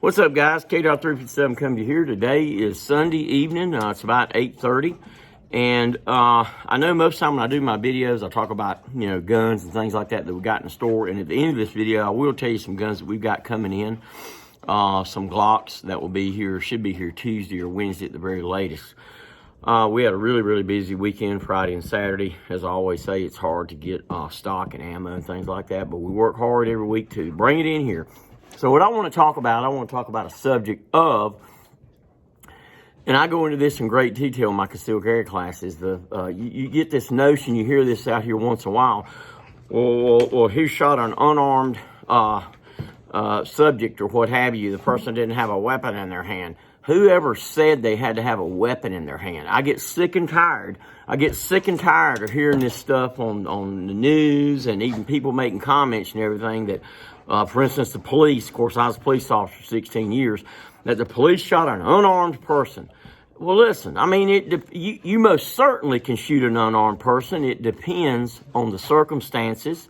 What's up, guys? K.357 coming to you here. Today is Sunday evening. It's about 8:30. And I know most of the time when I do my videos, I talk about, guns and things like that we got in the store. And at the end of this video, I will tell you some guns that we've got coming in. Some Glocks that will be here, should be here Tuesday or Wednesday at the very latest. We had a really busy weekend, Friday and Saturday. As I always say, it's hard to get stock and ammo and things like that. But we work hard every week to bring it in here. So what I want to talk about a subject of, and I go into this in great detail in my concealed carry classes. You get this notion, you hear this out here once in a while. Well, he shot an unarmed subject or what have you. The person didn't have a weapon in their hand. Whoever said they had to have a weapon in their hand? I get sick and tired. of hearing this stuff on the news and even people making comments and everything that, for instance, the police, of course, I was a police officer for 16 years, that the police shot an unarmed person. Well, listen, I mean, you most certainly can shoot an unarmed person. It depends on the circumstances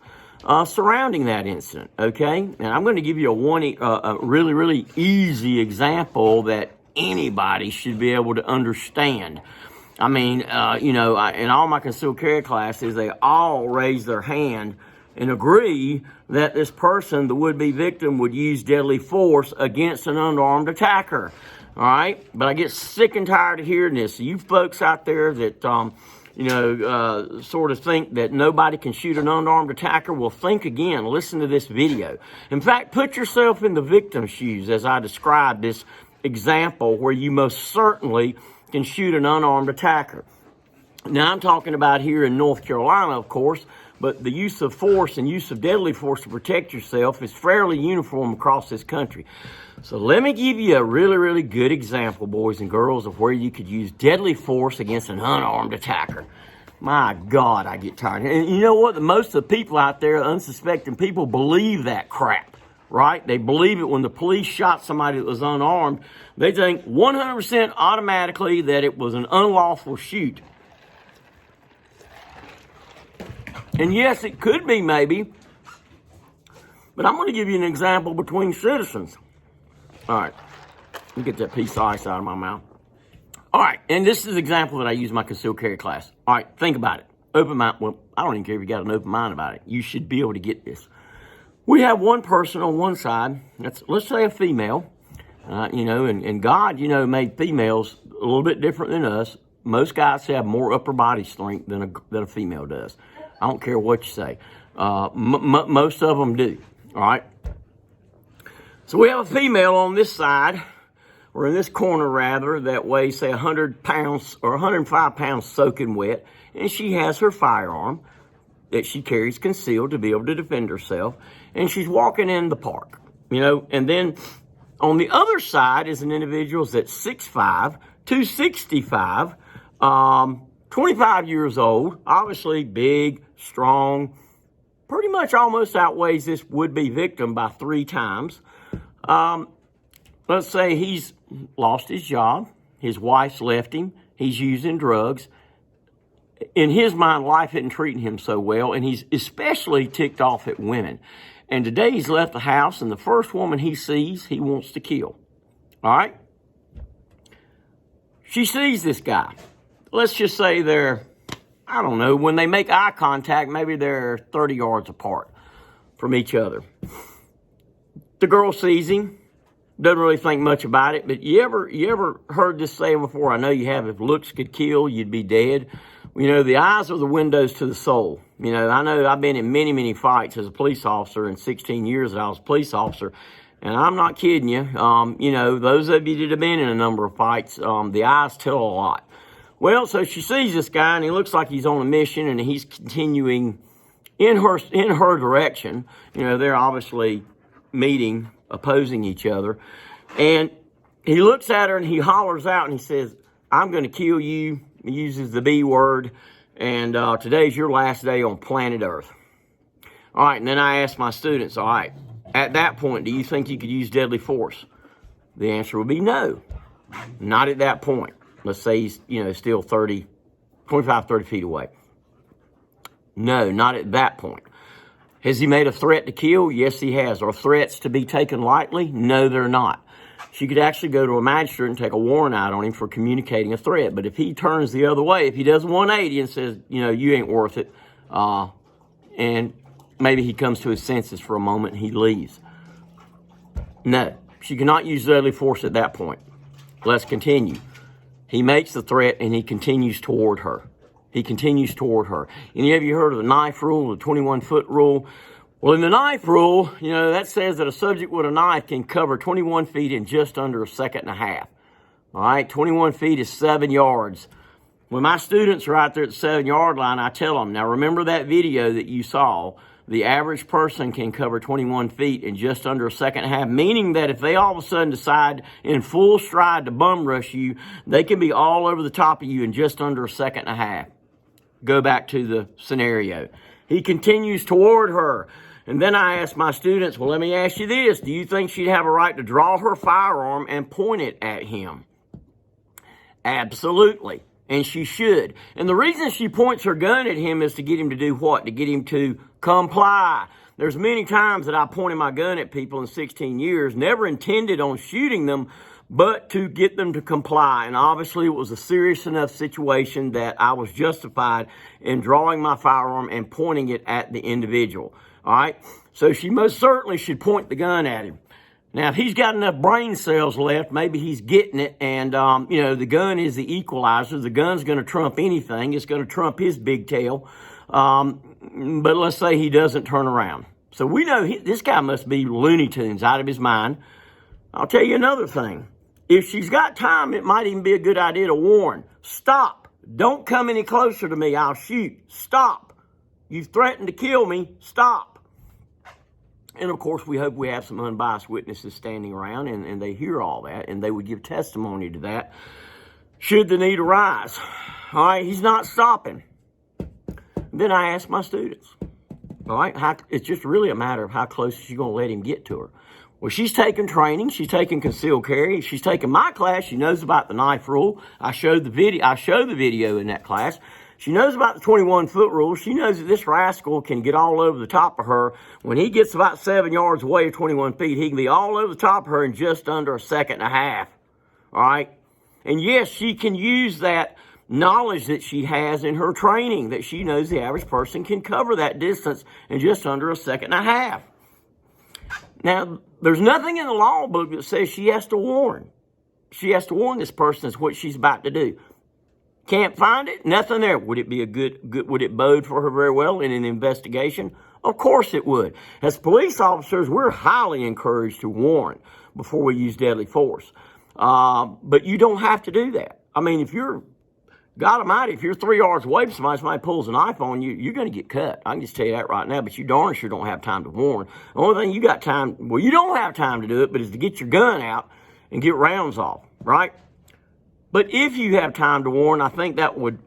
surrounding that incident, okay? And I'm going to give you a really easy example that anybody should be able to understand. I mean, in all my concealed carry classes, they all raise their hand and agree that this person, the would-be victim, would use deadly force against an unarmed attacker. All right? But I get sick and tired of hearing this. You folks out there that, sort of think that nobody can shoot an unarmed attacker, well, think again. Listen to this video. In fact, put yourself in the victim's shoes as I describe this example where you most certainly can shoot an unarmed attacker. Now, I'm talking about here in North Carolina, of course, but the use of force and use of deadly force to protect yourself is fairly uniform across this country. So let me give you a really good example, boys and girls, of where you could use deadly force against an unarmed attacker. My God, I get tired. And you know what? Most of the people out there, unsuspecting people, believe that crap, right? They believe it when the police shot somebody that was unarmed. They think 100% automatically that it was an unlawful shoot. And yes, it could be maybe, but I'm going to give you an example between citizens. All right, let me get that piece of ice out of my mouth. All right, and this is an example that I use in my concealed carry class. All right, think about it. Open mind. Well, I don't even care if you got an open mind about it. You should be able to get this. We have one person on one side. Let's say a female. And God, made females a little bit different than us. Most guys have more upper body strength than a female does. I don't care what you say. Most of them do. All right. So we have a female on this side, or in this corner rather, that weighs, say, 100 pounds or 105 pounds soaking wet, and she has her firearm that she carries concealed to be able to defend herself, and she's walking in the park, and then on the other side is an individual that's 6'5", 265, 25 years old, obviously big, strong, pretty much almost outweighs this would-be victim by 3 times. Let's say he's lost his job. His wife's left him. He's using drugs. In his mind, life isn't treating him so well, and he's especially ticked off at women. And today he's left the house, and the first woman he sees, he wants to kill. All right? She sees this guy. Let's just say when they make eye contact, maybe they're 30 yards apart from each other. The girl sees him, doesn't really think much about it, but you ever heard this saying before? I know you have. If looks could kill, you'd be dead. The eyes are the windows to the soul. I know I've been in many fights as a police officer in 16 years that I was a police officer, and I'm not kidding you. Those of you that have been in a number of fights, the eyes tell a lot. Well, so she sees this guy, and he looks like he's on a mission, and he's continuing in her direction. They're obviously opposing each other. And he looks at her and he hollers out and he says, "I'm going to kill you." He uses the B word. And today's your last day on planet Earth. All right. And then I asked my students, all right, at that point, do you think you could use deadly force? The answer would be no. Not at that point. Let's say he's, still 25, 30 feet away. No, not at that point. Has he made a threat to kill? Yes, he has. Are threats to be taken lightly? No, they're not. she could actually go to a magistrate and take a warrant out on him for communicating a threat. But if he turns the other way, if he does 180 and says, you ain't worth it, and maybe he comes to his senses for a moment and he leaves. No, she cannot use deadly force at that point. Let's continue. He makes the threat and he continues toward her. He continues toward her. Any of you heard of the knife rule, the 21-foot rule? Well, in the knife rule, that says that a subject with a knife can cover 21 feet in just under a second and a half. All right, 21 feet is 7 yards. When my students are out there at the 7-yard line, I tell them, now remember that video that you saw, the average person can cover 21 feet in just under a second and a half, meaning that if they all of a sudden decide in full stride to bum rush you, they can be all over the top of you in just under a second and a half. Go back to the scenario. He continues toward her. And then I ask my students, well, let me ask you this. Do you think she'd have a right to draw her firearm and point it at him? Absolutely. And she should. And the reason she points her gun at him is to get him to do what? To get him to comply. There's many times that I pointed my gun at people in 16 years, never intended on shooting them, but to get them to comply. And obviously it was a serious enough situation that I was justified in drawing my firearm and pointing it at the individual. All right? So she most certainly should point the gun at him. Now, if he's got enough brain cells left, maybe he's getting it, and, the gun is the equalizer. The gun's going to trump anything. It's going to trump his big tail. But let's say he doesn't turn around. So we know this guy must be Looney Tunes, out of his mind. I'll tell you another thing. If she's got time, it might even be a good idea to warn. Stop. Don't come any closer to me. I'll shoot. Stop. You've threatened to kill me. Stop. And, of course, we hope we have some unbiased witnesses standing around and they hear all that and they would give testimony to that should the need arise. All right, he's not stopping. Then I ask my students, all right, it's just really a matter of how close is she going to let him get to her. Well, she's taking training. She's taking concealed carry. She's taking my class. She knows about the knife rule. I show the video in that class. She knows about the 21-foot rule. She knows that this rascal can get all over the top of her. When he gets about 7 yards away or 21 feet, he can be all over the top of her in just under a second and a half. All right? And yes, she can use that knowledge that she has in her training, that she knows the average person can cover that distance in just under a second and a half. Now, there's nothing in the law book that says she has to warn. She has to warn this person is what she's about to do. Can't find it? Nothing there. Would it be would it bode for her very well in an investigation? Of course it would. As police officers, we're highly encouraged to warn before we use deadly force. But you don't have to do that. I mean, if you're, God Almighty, if you're 3 yards away from somebody pulls a knife on you, you're going to get cut. I can just tell you that right now, but you darn sure don't have time to warn. The only thing you got time, well, you don't have time to do it, but is to get your gun out and get rounds off, right? But if you have time to warn, I think that would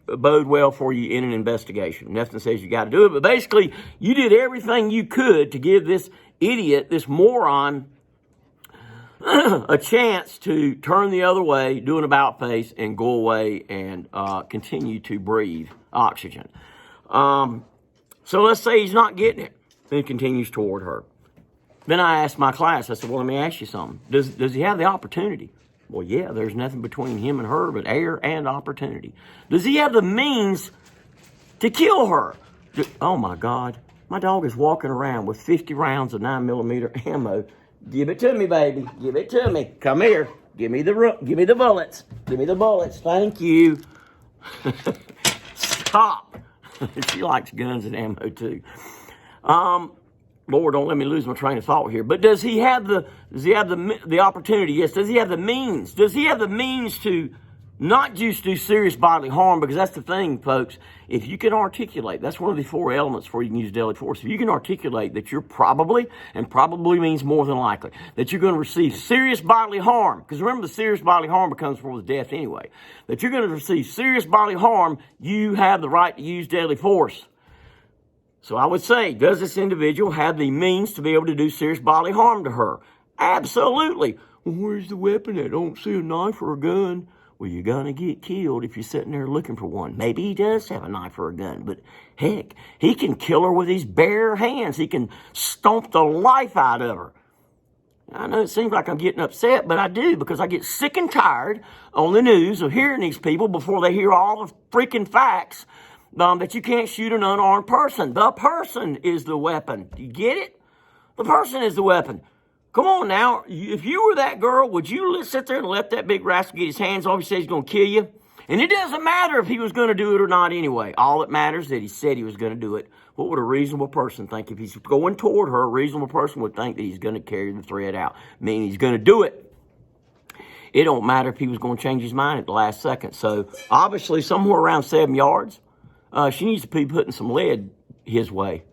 bode well for you in an investigation. Nothing says you got to do it, but basically you did everything you could to give this idiot, this moron, a chance to turn the other way, do an about face, and go away and continue to breathe oxygen. So let's say he's not getting it. Then he continues toward her. Then I asked my class, I said, well, let me ask you something. Does he have the opportunity? Well, yeah, there's nothing between him and her but air and opportunity. Does he have the means to kill her? Oh, my God. My dog is walking around with 50 rounds of 9mm ammo. Give it to me, baby. Give it to me. Come here. Give me the bullets. Give me the bullets. Thank you. Stop. She likes guns and ammo, too. Lord, don't let me lose my train of thought here. But does he have the opportunity? Yes. Does he have the means? Does he have the means to not just do serious bodily harm? Because that's the thing, folks. If you can articulate, that's one of the 4 elements for you can use deadly force. If you can articulate that you're probably, and probably means more than likely, that you're going to receive serious bodily harm. Because remember, the serious bodily harm becomes for death anyway. That you're going to receive serious bodily harm, you have the right to use deadly force. So I would say, does this individual have the means to be able to do serious bodily harm to her? Absolutely. Well, where's the weapon? I don't see a knife or a gun. Well, you're going to get killed if you're sitting there looking for one. Maybe he does have a knife or a gun, but heck, he can kill her with his bare hands. He can stomp the life out of her. I know it seems like I'm getting upset, but I do, because I get sick and tired on the news of hearing these people before they hear all the freaking facts that you can't shoot an unarmed person. The person is the weapon. Do you get it? The person is the weapon. Come on now. If you were that girl, would you sit there and let that big rascal get his hands on you and say he's going to kill you? And it doesn't matter if he was going to do it or not anyway. All that matters is that he said he was going to do it. What would a reasonable person think? If he's going toward her, a reasonable person would think that he's going to carry the thread out, meaning he's going to do it. It don't matter if he was going to change his mind at the last second. So, obviously, somewhere around 7 yards, she needs to be putting some lead his way.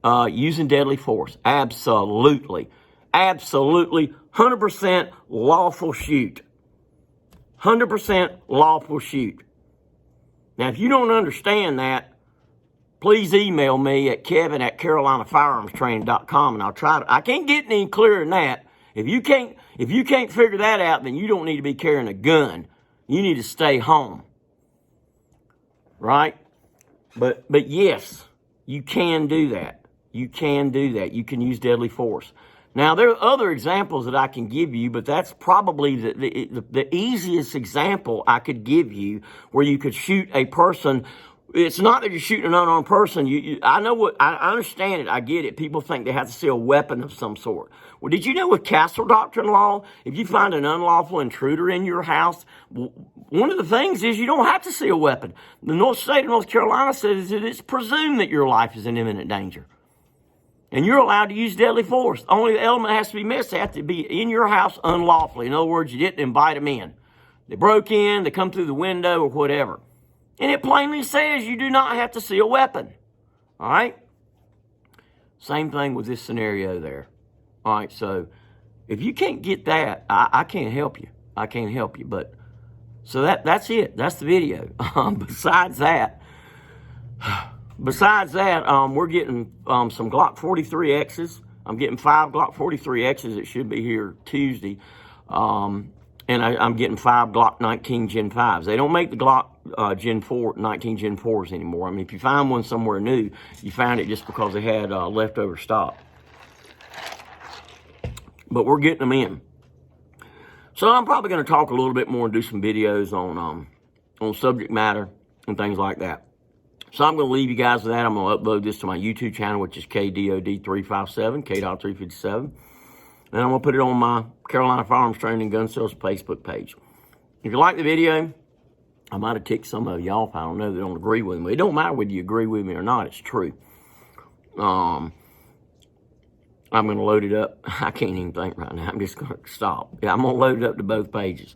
Using deadly force. Absolutely. Absolutely. 100% lawful shoot. 100% lawful shoot. Now, if you don't understand that, please email me at kevin@carolinafirearmstraining.com, and I'll try to. I can't get any clearer than that. If you can't figure that out, then you don't need to be carrying a gun. You need to stay home. Right? But yes, you can do that. You can do that. You can use deadly force. Now, there are other examples that I can give you, but that's probably the easiest example I could give you where you could shoot a person. It's not that you're shooting an unarmed person. I understand it. I get it. People think they have to see a weapon of some sort. Well, did you know with castle doctrine law, if you find an unlawful intruder in your house, one of the things is you don't have to see a weapon. The state of North Carolina says that it's presumed that your life is in imminent danger. And you're allowed to use deadly force. Only the element has to be missed. They have to be in your house unlawfully. In other words, you didn't invite them in. They broke in, they come through the window or whatever. And it plainly says you do not have to see a weapon. All right? Same thing with this scenario there. All right, so if you can't get that, I can't help you. I can't help you. But so that's it. That's the video. Besides that, we're getting some Glock 43Xs. I'm getting 5 Glock 43Xs. It should be here Tuesday. And I'm getting 5 Glock 19 Gen 5s. They don't make the Glock Gen 4, 19 Gen 4s anymore. I mean, if you find one somewhere new, you found it just because they had leftover stock. But we're getting them in. So I'm probably going to talk a little bit more and do some videos on subject matter and things like that. So I'm going to leave you guys with that. I'm going to upload this to my YouTube channel, which is KDOD357, KDOD357. And I'm going to put it on my Carolina Firearms Training and Gun Sales Facebook page. If you like the video, I might have ticked some of you off. I don't know. They don't agree with me. It don't matter whether you agree with me or not. It's true. I'm going to load it up. I can't even think right now. I'm just going to stop. Yeah, I'm going to load it up to both pages.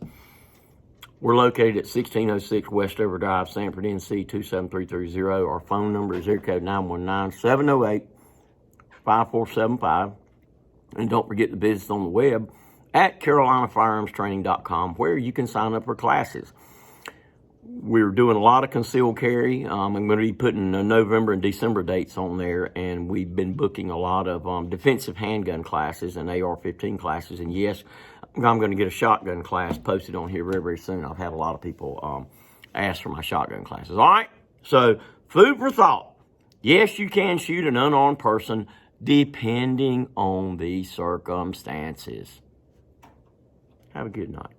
We're located at 1606 Westover Drive, Sanford, NC 27330. Our phone number is area 919-708-5475. And don't forget the business on the web at carolinafirearmstraining.com, where you can sign up for classes. We're doing a lot of concealed carry. I'm going to be putting November and December dates on there, and we've been booking a lot of defensive handgun classes and AR-15 classes. And yes, I'm going to get a shotgun class posted on here very, very soon. I've had a lot of people ask for my shotgun classes. All right, so food for thought. Yes, you can shoot an unarmed person depending on the circumstances. Have a good night.